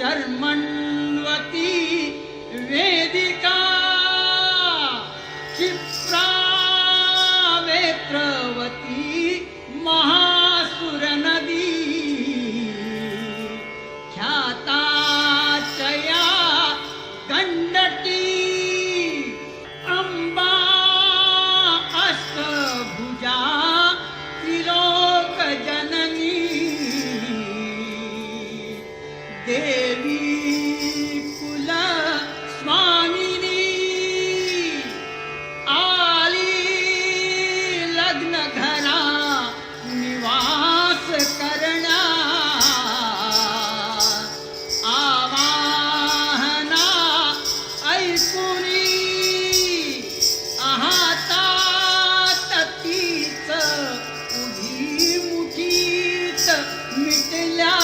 कर्मण्वती वेदिका क्षिप्रा वेत्रवती महासुरनदी ख्याता चया गण्डकी अम्बा अष्टभुजा त्रिलोकजननी देवी कुल स्वामिनी आली लग्न घरा निवास करण्या आवाहना ऐकुनी हातात तीच उभी मुठीत मिटल्या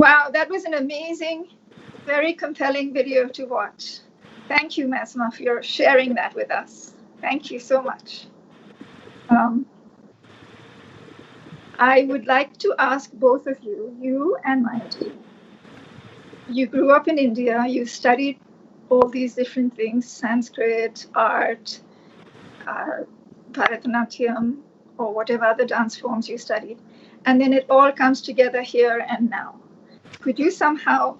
Wow, that was an amazing, very compelling video to watch. Thank you, Masma, for sharing that with us. Thank you so much. Um, I would like to ask both of you, you and Mayati, you grew up in India, you studied all these different things, Sanskrit, art, uh, Bharatanatyam, or whatever other dance forms you studied. And then it all comes together here and now. Could you somehow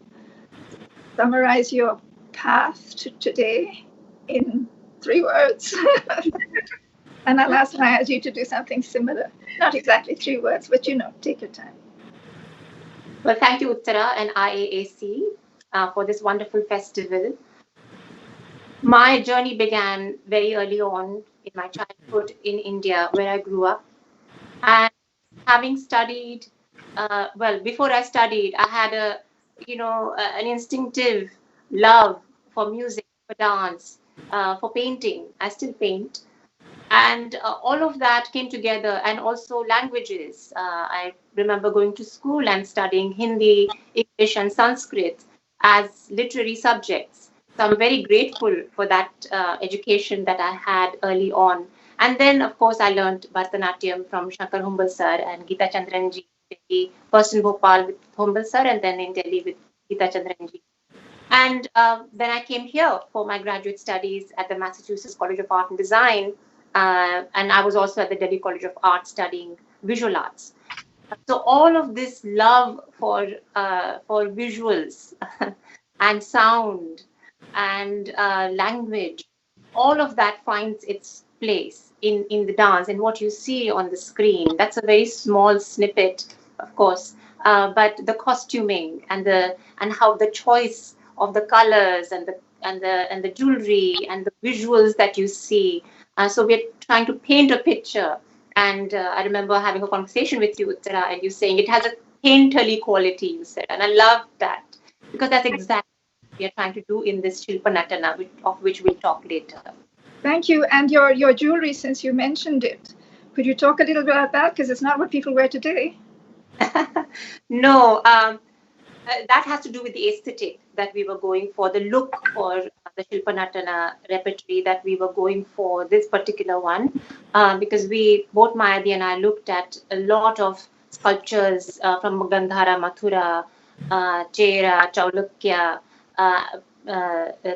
summarize your path to today in 3 words? And I'll ask Mayaji to do something similar. Not exactly 3 words, but take your time. Well, thank you, Uttara and IAAC, for this wonderful festival. My journey began very early on in my childhood in India, where I grew up. And having studied, well, before I studied, I had an instinctive love for music, for dance, for painting. I still paint. And all of that came together, and also languages. I remember going to school and studying Hindi, English, and Sanskrit as literary subjects. So I'm very grateful for that education that I had early on. And then, of course, I learned Bharatanatyam from Shankar Humbal sir and Geeta Chandranji in Delhi, first in Bhopal with Humbal sir, and then in Delhi with Geeta Chandranji. And then I came here for my graduate studies at the Massachusetts College of Art and Design. And I was also at the Delhi College of Art studying visual arts. So all of this love for visuals and sound and language, all of that finds its place in the dance and what you see on the screen. That's a very small snippet, of course, but the costuming and how the choice of the colors and the jewelry and the visuals that you see. So we're trying to paint a picture. And I remember having a conversation with you, Uttara, and you saying it has a painterly quality, you said. And I love that because that's exactly what we are trying to do in this Shilpa Natana, of which we'll talk later. Thank you. And your jewelry, since you mentioned it, could you talk a little bit about that? Because it's not what people wear today. No, that has to do with the aesthetic that we were going for, the look for the Shilpanatana repertory that we were going for this particular one, because both Mayadi and I looked at a lot of sculptures from Gandhara, Mathura, Chera, Chaulukya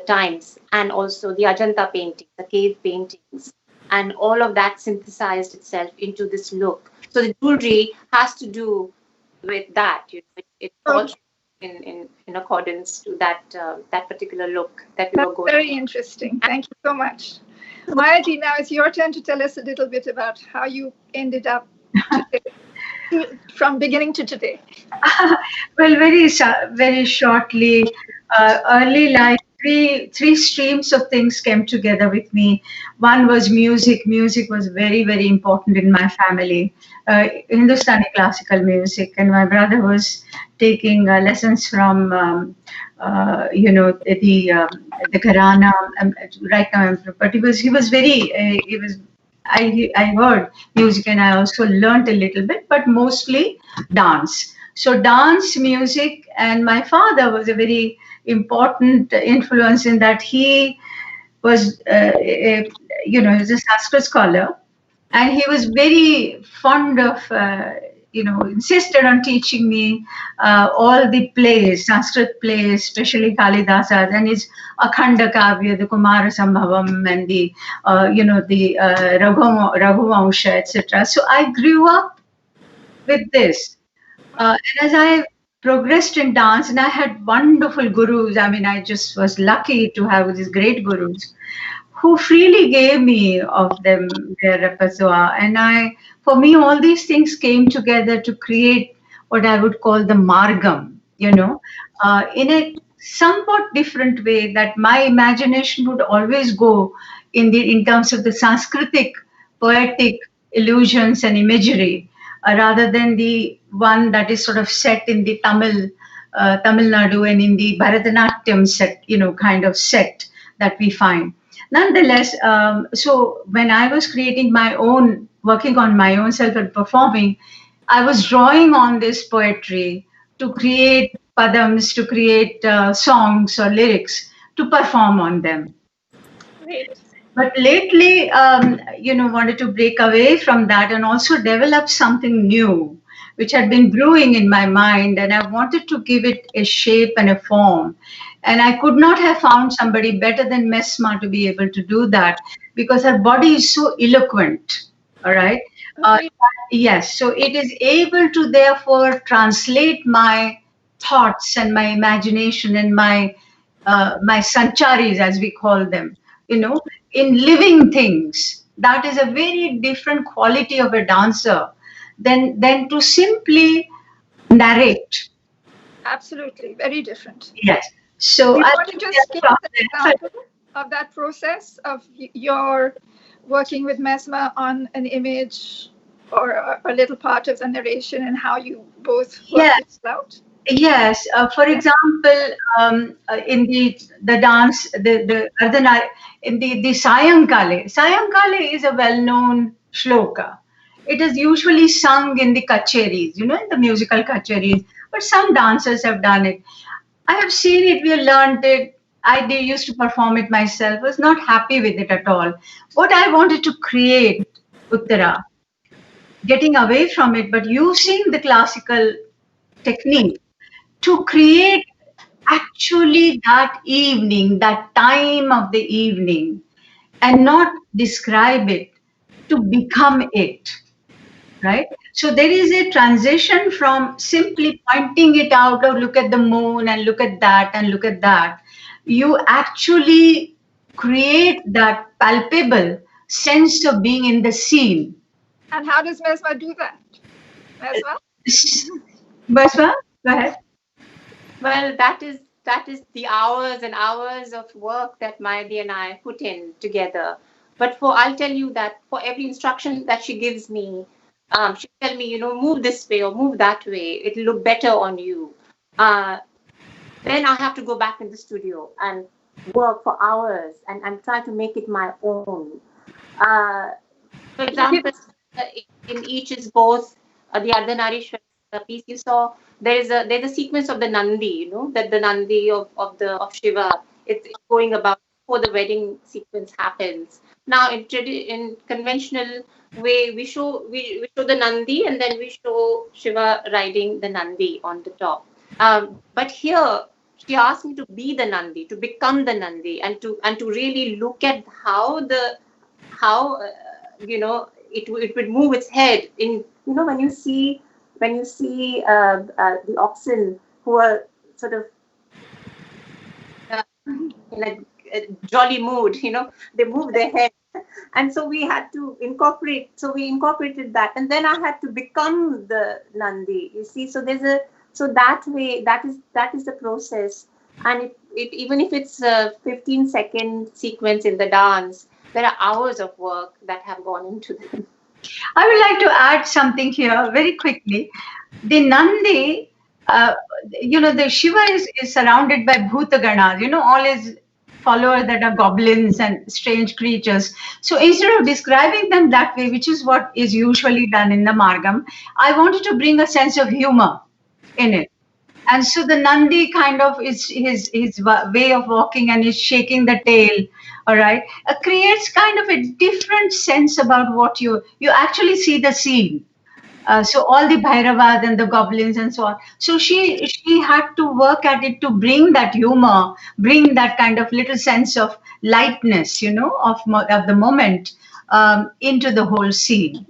times, and also the Ajanta paintings, the cave paintings, and all of that synthesized itself into this look. So the jewelry has to do with that. It falls in accordance to that particular look that we That's were going. very interesting. Thank you so much. Mayaji, now it's your turn to tell us a little bit about how you ended up today, from beginning to today. Well, very shortly, early life, three streams of things came together with me. One was music. Music was very, very important in my family. Hindustani classical music, and my brother was taking lessons from, the Gharana. Right now, but he was very, he was. I heard music and I also learned a little bit, but mostly dance. So dance, music, and my father was a very important influence in that he was, he was a Sanskrit scholar, and he was very fond of, insisted on teaching me all the plays, Sanskrit plays, especially Kalidasa's and his Akhanda Kavya, the Kumara Sambhavam, and the Raghuvamsha, etc. So I grew up with this. And as I progressed in dance, and I had wonderful gurus. I mean, I just was lucky to have these great gurus who freely gave me of them their repertoire. And for me, all these things came together to create what I would call the margam, in a somewhat different way that my imagination would always go in terms of the Sanskritic poetic illusions and imagery, rather than the one that is sort of set in the Tamil Nadu and in the Bharatanatyam set, kind of set that we find. Nonetheless, so when I was creating my own, working on my own self and performing, I was drawing on this poetry to create padams, to create songs or lyrics to perform on them. Great. But lately, wanted to break away from that and also develop something new, which had been brewing in my mind, and I wanted to give it a shape and a form. And I could not have found somebody better than Mesma to be able to do that because her body is so eloquent. All right. Uh, Agree. yes. So it is able to therefore translate my thoughts and my imagination and my sancharis, as we call them, in living things. That is a very different quality of a dancer than to simply narrate. Absolutely. Very different. Yes. So Do you I want to think just give that's an example of that process of your working with Mesmer on an image or a little part of the narration and how you both yeah. worked it out? Yes, for Yeah. example, in the dance, the Ardhana, in the Sayankale is a well-known shloka. It is usually sung in the kacheris, in the musical kacheris, but some dancers have done it. I have seen it, we learned it. Used to perform it myself, was not happy with it at all. What I wanted to create, Uttara, getting away from it, but using the classical technique to create actually that evening, that time of the evening, and not describe it, to become it, right? So there is a transition from simply pointing it out, or look at the moon and look at that and look at that. You actually create that palpable sense of being in the scene. And how does Mesmer do that? Mesmer? Basma, go ahead. Well, that is the hours and hours of work that Mayadi and I put in together. But I'll tell you that for every instruction that she gives me, she'll tell me, move this way or move that way. It'll look better on you. Uh, then I have to go back in the studio and work for hours and try to make it my own. Uh, for example, uh, in each is both the Ardhanarishwar piece you saw. There's a sequence of the Nandi, that the Nandi of Shiva. It's going about before the wedding sequence happens. Now in conventional way, we show the Nandi and then we show Shiva riding the Nandi on the top. But here she asked me to be the Nandi, to become the Nandi, and to really look at how it would move its head in when you see the oxen who are sort of in a jolly mood, they move their head, and so we incorporated that, and then I had to become the Nandi, you see. So that way, that is the process. And it even if it's a 15-second sequence in the dance, there are hours of work that have gone into them. I would like to add something here very quickly. The Nandi, the Shiva is surrounded by Bhutaganas, all his followers that are goblins and strange creatures. So instead of describing them that way, which is what is usually done in the Margam, I wanted to bring a sense of humor in it. And so the Nandi kind of is his way of walking and is shaking the tail, all right, creates kind of a different sense about what you actually see the scene. So all the Bhairavas and the goblins and so on. So she had to work at it to bring that humor, bring that kind of little sense of lightness, of the moment into the whole scene.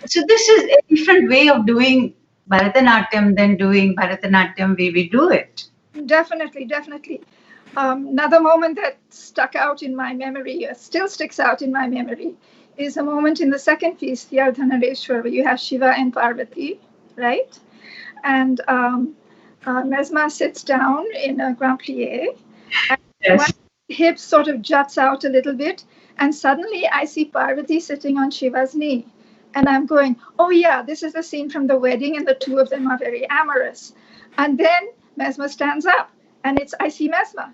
So this is a different way of doing Bharatanatyam than doing Bharatanatyam way we do it. Definitely, definitely. Another moment that stuck out in my memory, still sticks out in my memory, is a moment in the second piece, the Ardhanareshwar, where you have Shiva and Parvati, right? And Mesma sits down in a grand plie, and one Yes. hip sort of juts out a little bit, and suddenly I see Parvati sitting on Shiva's knee. And I'm going, oh yeah, this is the scene from the wedding, and the two of them are very amorous. And then Mesmer stands up, and I see Mesmer.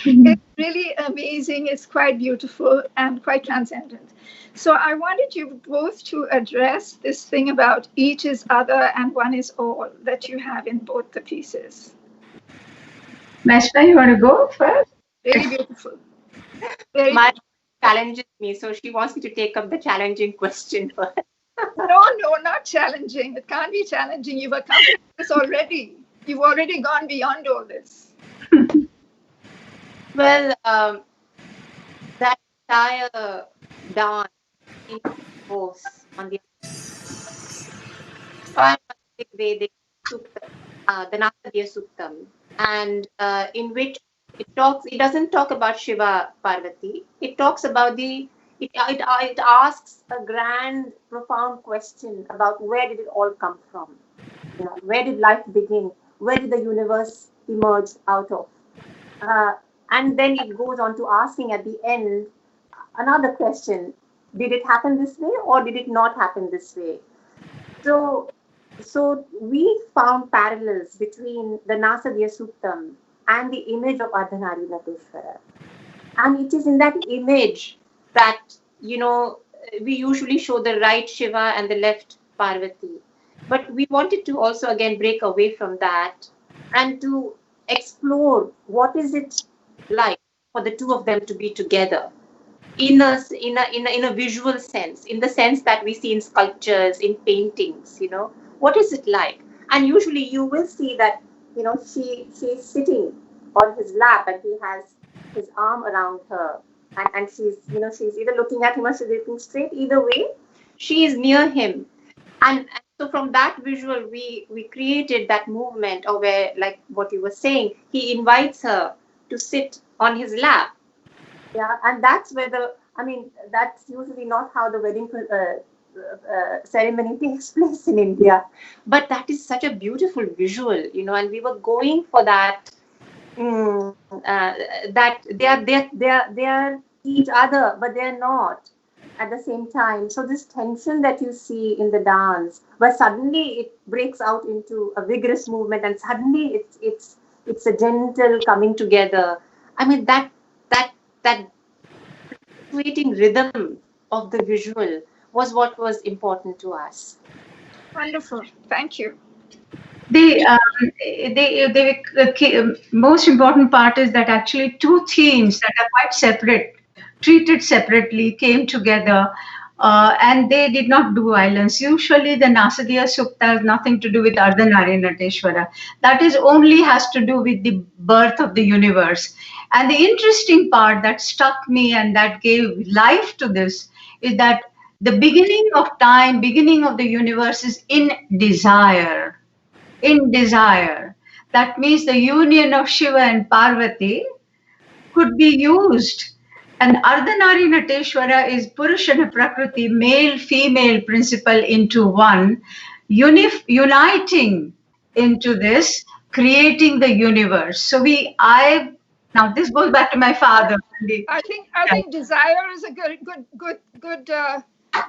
It's really amazing. It's quite beautiful and quite transcendent. So I wanted you both to address this thing about each is other and one is all that you have in both the pieces. Mashma, you want to go first? Really beautiful. Very My beautiful. challenges me, so she wants me to take up the challenging question first. No, no, not challenging. It can't be challenging. You've accomplished this already. You've already gone beyond all this. Well, that entire dance in force on the Vedic Sukta, the Nasadiya Suktam, and in which it doesn't talk about Shiva Parvati. It talks about it asks a grand, profound question about where did it all come from? You know, where did life begin? Where did the universe emerge out of? Uh, and then it goes on to asking at the end another question: did it happen this way or did it not happen this way? So, so we found parallels between the Nasadiya Suktam and the image of Ardhanari Nateshwara. And it is in that image that, you know, we usually show the right Shiva and the left Parvati. But we wanted to also again break away from that and to explore what is it like for the two of them to be together in a visual sense, in the sense that we see in sculptures, in paintings. You know, what is it like? And usually you will see that, you know, she's sitting on his lap and he has his arm around her, and she's, you know, she's either looking at him or she's looking straight. Either way, she is near him. And so from that visual we created that movement, or where, like what you were saying, he invites her to sit on his lap. Yeah, and that's where I mean, that's usually not how the wedding ceremony takes place in India. But that is such a beautiful visual, you know, and we were going for that, that they are each other, but they're not at the same time. So this tension that you see in the dance, where suddenly it breaks out into a vigorous movement, and suddenly it's a gentle coming together. I mean, that fluctuating rhythm of the visual was what was important to us. Wonderful. Thank you. The most important part is that actually two themes that are quite separate, treated separately, came together, and they did not do violence. Usually, the Nasadiya Sukta has nothing to do with Ardhanari Nateshwara. That is only has to do with the birth of the universe. And the interesting part that struck me and that gave life to this is that the beginning of time, beginning of the universe is in desire, in desire. That means the union of Shiva and Parvati could be used. And Ardhanari Nateshwara is Purusha and Prakriti, male female principle into one, uniting into this, creating the universe. So now this goes back to my father. I think desire is a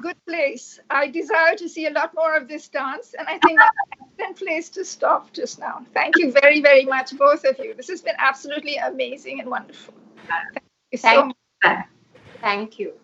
good place. I desire to see a lot more of this dance, and I think that's an excellent place to stop just now. Thank you very, very much, both of you. This has been absolutely amazing and wonderful. Thank you so Thank much. you. Thank you.